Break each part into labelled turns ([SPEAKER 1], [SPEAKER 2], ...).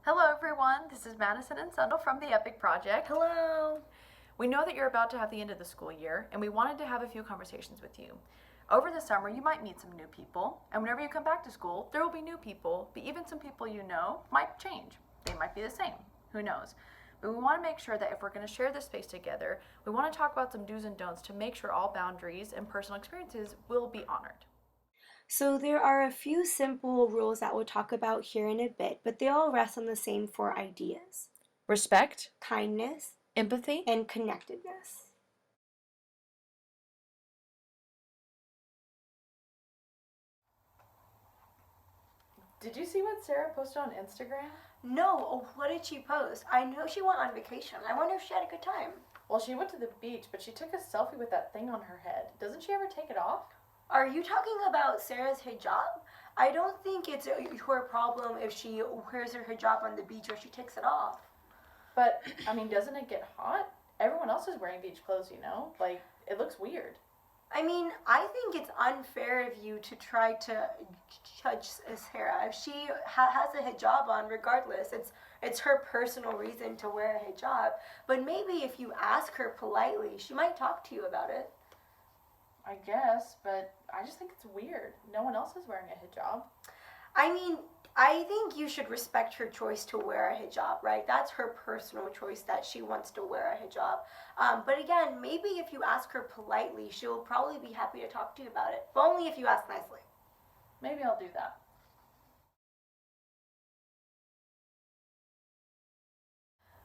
[SPEAKER 1] Hello everyone, this is Madison and Sundal from the Epic Project.
[SPEAKER 2] Hello.
[SPEAKER 1] We know that you're about to have the end of the school year, and we wanted to have a few conversations with you. Over the summer, you might meet some new people, and whenever you come back to school, there will be new people, but even some people you know might change. They might be the same, who knows? But we want to make sure that if we're going to share this space together, we want to talk about some do's and don'ts to make sure all boundaries and personal experiences will be honored.
[SPEAKER 2] So, there are a few simple rules that we'll talk about here in a bit, but they all rest on the same four ideas:
[SPEAKER 1] Respect,
[SPEAKER 2] kindness,
[SPEAKER 1] empathy,
[SPEAKER 2] and connectedness.
[SPEAKER 1] Did you see what Sarah posted on Instagram?
[SPEAKER 2] No, what did she post? I know she went on vacation. I wonder if she had a good time.
[SPEAKER 1] Well, she went to the beach, but she took a selfie with that thing on her head. Doesn't she ever take it off?
[SPEAKER 2] Are you talking about Sarah's hijab? I don't think it's her problem if she wears her hijab on the beach or she takes it off.
[SPEAKER 1] But, doesn't it get hot? Everyone else is wearing beach clothes, you know? Like, it looks weird.
[SPEAKER 2] I think it's unfair of you to try to judge Sarah. If she has a hijab on, regardless, it's her personal reason to wear a hijab. But maybe if you ask her politely, she might talk to you about it.
[SPEAKER 1] I guess, but I just think it's weird. No one else is wearing a hijab.
[SPEAKER 2] I think you should respect her choice to wear a hijab, right? That's her personal choice that she wants to wear a hijab. But again, maybe if you ask her politely, she'll probably be happy to talk to you about it. But only if you ask nicely.
[SPEAKER 1] Maybe I'll do that.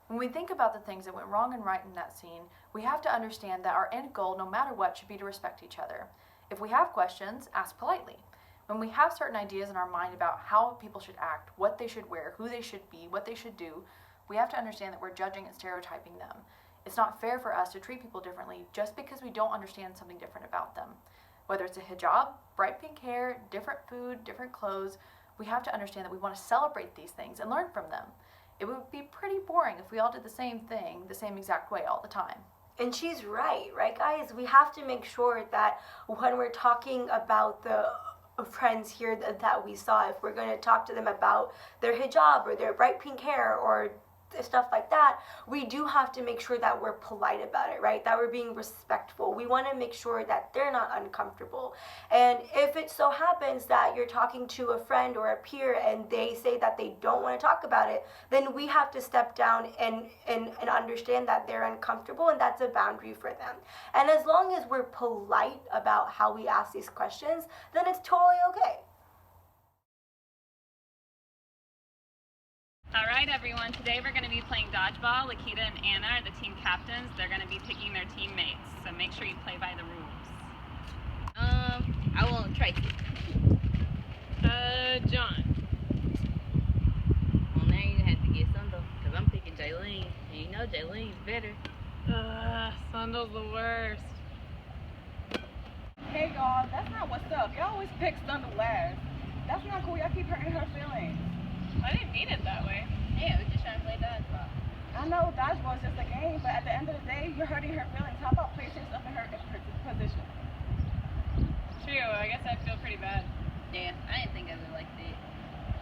[SPEAKER 1] When we think about the things that went wrong and right in that scene, we have to understand that our end goal, no matter what, should be to respect each other. If we have questions, ask politely. When we have certain ideas in our mind about how people should act, what they should wear, who they should be, what they should do, we have to understand that we're judging and stereotyping them. It's not fair for us to treat people differently just because we don't understand something different about them. Whether it's a hijab, bright pink hair, different food, different clothes, we have to understand that we want to celebrate these things and learn from them. It would be pretty boring if we all did the same thing the same exact way all the time.
[SPEAKER 2] And she's right, guys? We have to make sure that when we're talking about the friends here that we saw, if we're going to talk to them about their hijab or their bright pink hair or stuff like that, we do have to make sure that we're polite about it, right? That we're being respectful. We want to make sure that they're not uncomfortable. And if it so happens that you're talking to a friend or a peer and they say that they don't want to talk about it, then we have to step down and understand that they're uncomfortable, and that's a boundary for them. And as long as we're polite about how we ask these questions, then it's totally okay.
[SPEAKER 3] All right, everyone. Today we're going to be playing dodgeball. Lakita and Anna are the team captains. They're going to be picking their teammates, so make sure you play by the rules.
[SPEAKER 4] I want Tracy.
[SPEAKER 3] John.
[SPEAKER 4] Well, now you have to get Sundal, because I'm picking Jaylene, and you know Jaylene's better.
[SPEAKER 3] Sundal's the worst.
[SPEAKER 5] Hey y'all, that's not what's up. Y'all always pick Sundal last. That's not cool. Y'all keep hurting her feelings.
[SPEAKER 3] I didn't mean it that way.
[SPEAKER 4] Yeah, we're just trying to play dodgeball.
[SPEAKER 5] I know dodgeball is just a game, but at the end of the day, you're hurting her feelings. How about place yourself in her position?
[SPEAKER 3] True, I guess I feel pretty bad.
[SPEAKER 4] Yeah, I didn't think of it like that.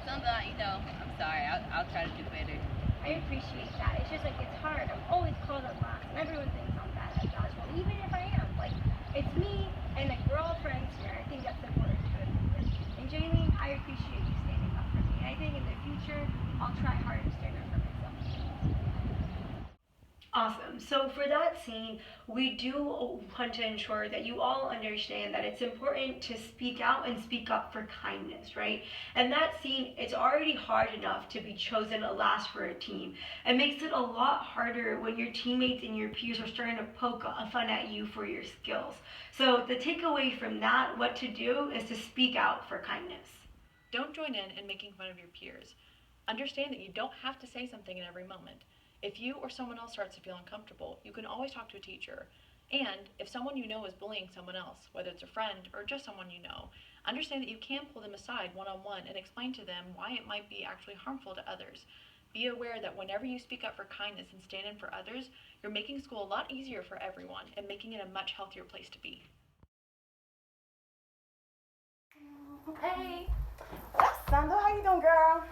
[SPEAKER 4] Sundal, I'm sorry. I'll try to do better.
[SPEAKER 6] I appreciate that. It's just it's hard. I'm always called up last, and everyone thinks I'm bad at dodgeball, even if I am. It's me, and we're all friends here. I think that's important to it. And Jaylene, I appreciate you standing up for me. I think in the future, I'll try harder to stand up for myself.
[SPEAKER 2] Awesome. So for that scene, we do want to ensure that you all understand that it's important to speak out and speak up for kindness, right? And that scene, it's already hard enough to be chosen last for a team. It makes it a lot harder when your teammates and your peers are starting to poke fun at you for your skills. So the takeaway from that, what to do, is to speak out for kindness.
[SPEAKER 1] Don't join in making fun of your peers. Understand that you don't have to say something in every moment. If you or someone else starts to feel uncomfortable, you can always talk to a teacher. And if someone you know is bullying someone else, whether it's a friend or just someone you know, understand that you can pull them aside one-on-one and explain to them why it might be actually harmful to others. Be aware that whenever you speak up for kindness and stand in for others, you're making school a lot easier for everyone and making it a much healthier place to be. Hey!
[SPEAKER 5] Sundal, how you doing, girl?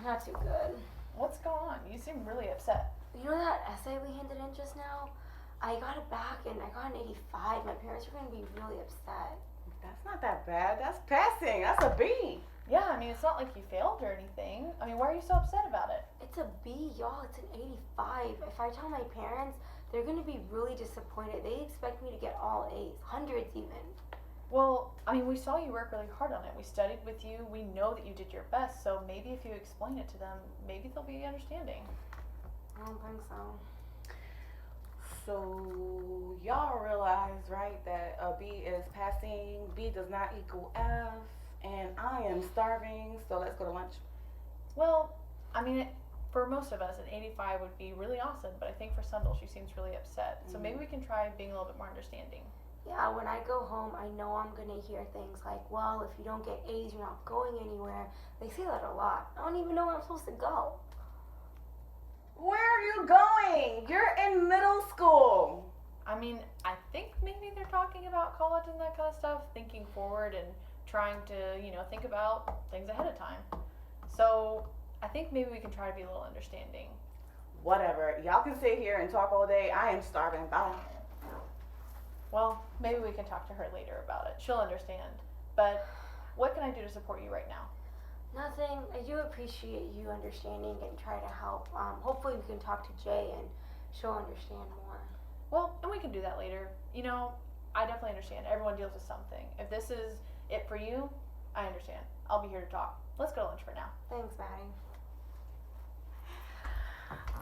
[SPEAKER 2] Not too good.
[SPEAKER 1] What's going on? You seem really upset.
[SPEAKER 2] You know that essay we handed in just now? I got it back and I got an 85. My parents are going to be really upset.
[SPEAKER 5] That's not that bad. That's passing. That's a B.
[SPEAKER 1] Yeah, I mean, it's not like you failed or anything. I mean, why are you so upset about it?
[SPEAKER 2] It's a B, y'all. It's an 85. If I tell my parents, they're going to be really disappointed. They expect me to get all A's, hundreds even.
[SPEAKER 1] Well, I mean, we saw you work really hard on it. We studied with you. We know that you did your best. So maybe if you explain it to them, maybe they'll be understanding.
[SPEAKER 2] I don't think so.
[SPEAKER 5] So y'all realize, right, that a B is passing, B does not equal F, and I am starving, so let's go to lunch.
[SPEAKER 1] Well, I mean, for most of us, an 85 would be really awesome, but I think for Sundal, she seems really upset. So maybe we can try being a little bit more understanding.
[SPEAKER 2] Yeah, when I go home, I know I'm going to hear things like, well, if you don't get A's, you're not going anywhere. They say that a lot. I don't even know where I'm supposed to go.
[SPEAKER 5] Where are you going? You're in middle school.
[SPEAKER 1] I mean, I think maybe they're talking about college and that kind of stuff, thinking forward and trying to, think about things ahead of time. So I think maybe we can try to be a little understanding.
[SPEAKER 5] Whatever. Y'all can sit here and talk all day. I am starving. Bye.
[SPEAKER 1] Well, maybe we can talk to her later about it. She'll understand. But what can I do to support you right now?
[SPEAKER 2] Nothing. I do appreciate you understanding and try to help. Hopefully we can talk to Jay and she'll understand more.
[SPEAKER 1] Well, and we can do that later. I definitely understand. Everyone deals with something. If this is it for you, I understand. I'll be here to talk. Let's go to lunch for now.
[SPEAKER 2] Thanks, Maddie.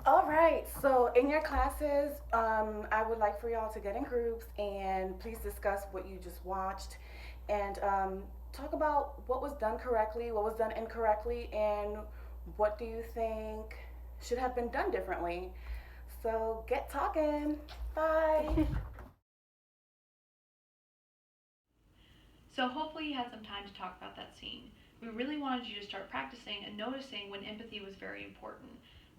[SPEAKER 5] All right, so in your classes, I would like for y'all to get in groups and please discuss what you just watched and talk about what was done correctly, what was done incorrectly, and what do you think should have been done differently. So get talking. Bye.
[SPEAKER 1] So hopefully you had some time to talk about that scene. We really wanted you to start practicing and noticing when empathy was very important.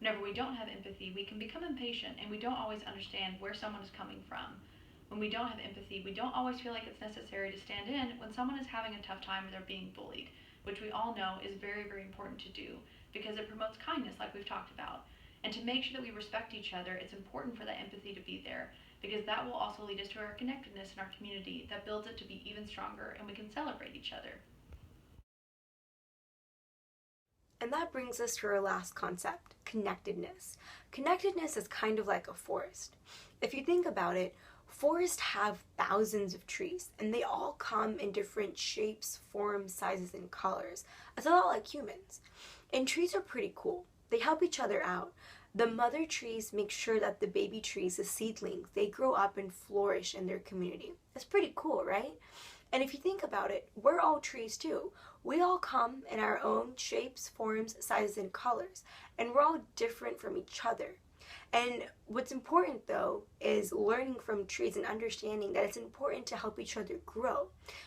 [SPEAKER 1] Whenever we don't have empathy, we can become impatient and we don't always understand where someone is coming from. When we don't have empathy, we don't always feel like it's necessary to stand in when someone is having a tough time or they're being bullied, which we all know is very, very important to do because it promotes kindness like we've talked about. And to make sure that we respect each other, it's important for that empathy to be there because that will also lead us to our connectedness in our community that builds it to be even stronger and we can celebrate each other.
[SPEAKER 2] And that brings us to our last concept, connectedness. Connectedness is kind of like a forest. If you think about it, forests have thousands of trees, and they all come in different shapes, forms, sizes, and colors. It's a lot like humans. And trees are pretty cool. They help each other out. The mother trees make sure that the baby trees, the seedlings, they grow up and flourish in their community. That's pretty cool, right? And if you think about it, we're all trees too. We all come in our own shapes, forms, sizes, and colors, and we're all different from each other. And what's important though is learning from trees and understanding that it's important to help each other grow.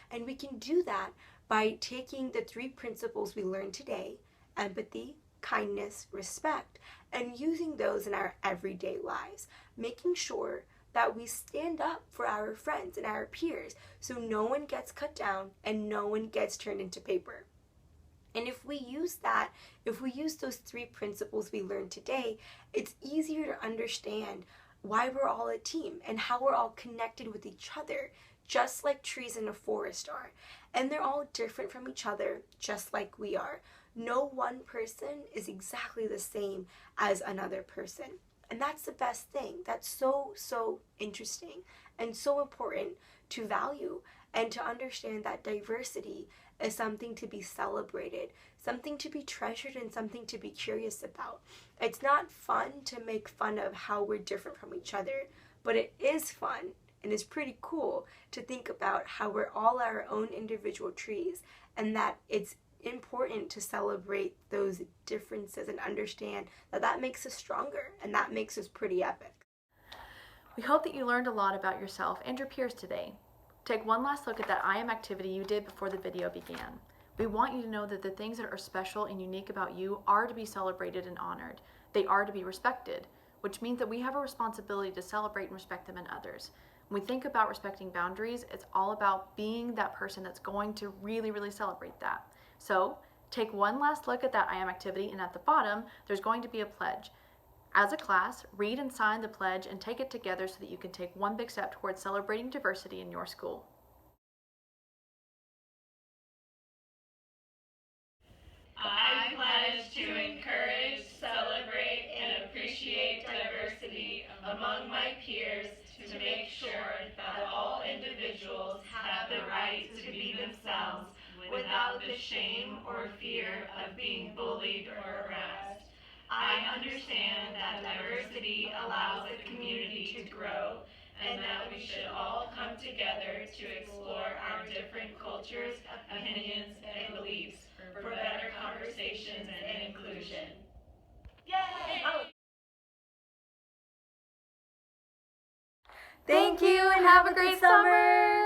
[SPEAKER 2] And we can do that by taking the 3 principles we learned today, empathy, kindness, respect, and using those in our everyday lives, making sure that we stand up for our friends and our peers so no one gets cut down and no one gets turned into paper. And if we use those 3 principles we learned today, it's easier to understand why we're all a team and how we're all connected with each other, just like trees in a forest are. And they're all different from each other, just like we are. No one person is exactly the same as another person. And that's the best thing. That's so, so interesting and so important to value and to understand that diversity is something to be celebrated, something to be treasured, and something to be curious about. It's not fun to make fun of how we're different from each other, but it is fun and it's pretty cool to think about how we're all our own individual trees and that it's important to celebrate those differences and understand that that makes us stronger and that makes us pretty epic.
[SPEAKER 1] We hope that you learned a lot about yourself and your peers today. Take one last look at that I Am activity you did before the video began. We want you to know that the things that are special and unique about you are to be celebrated and honored. They are to be respected, which means that we have a responsibility to celebrate and respect them in others. When we think about respecting boundaries, it's all about being that person that's going to really, really celebrate that. So Take one last look at that I am activity, and at the bottom, there's going to be a pledge. As a class, read and sign the pledge and take it together so that you can take one big step towards celebrating diversity in your school.
[SPEAKER 7] I pledge to encourage, celebrate, and appreciate diversity among my peers to make sure that all individuals have the right to be themselves without the shame or fear of being bullied or harassed. I understand that diversity allows the community to grow and that we should all come together to explore our different cultures, opinions, and beliefs for better conversations and inclusion. Yay!
[SPEAKER 2] Thank you and have a great summer.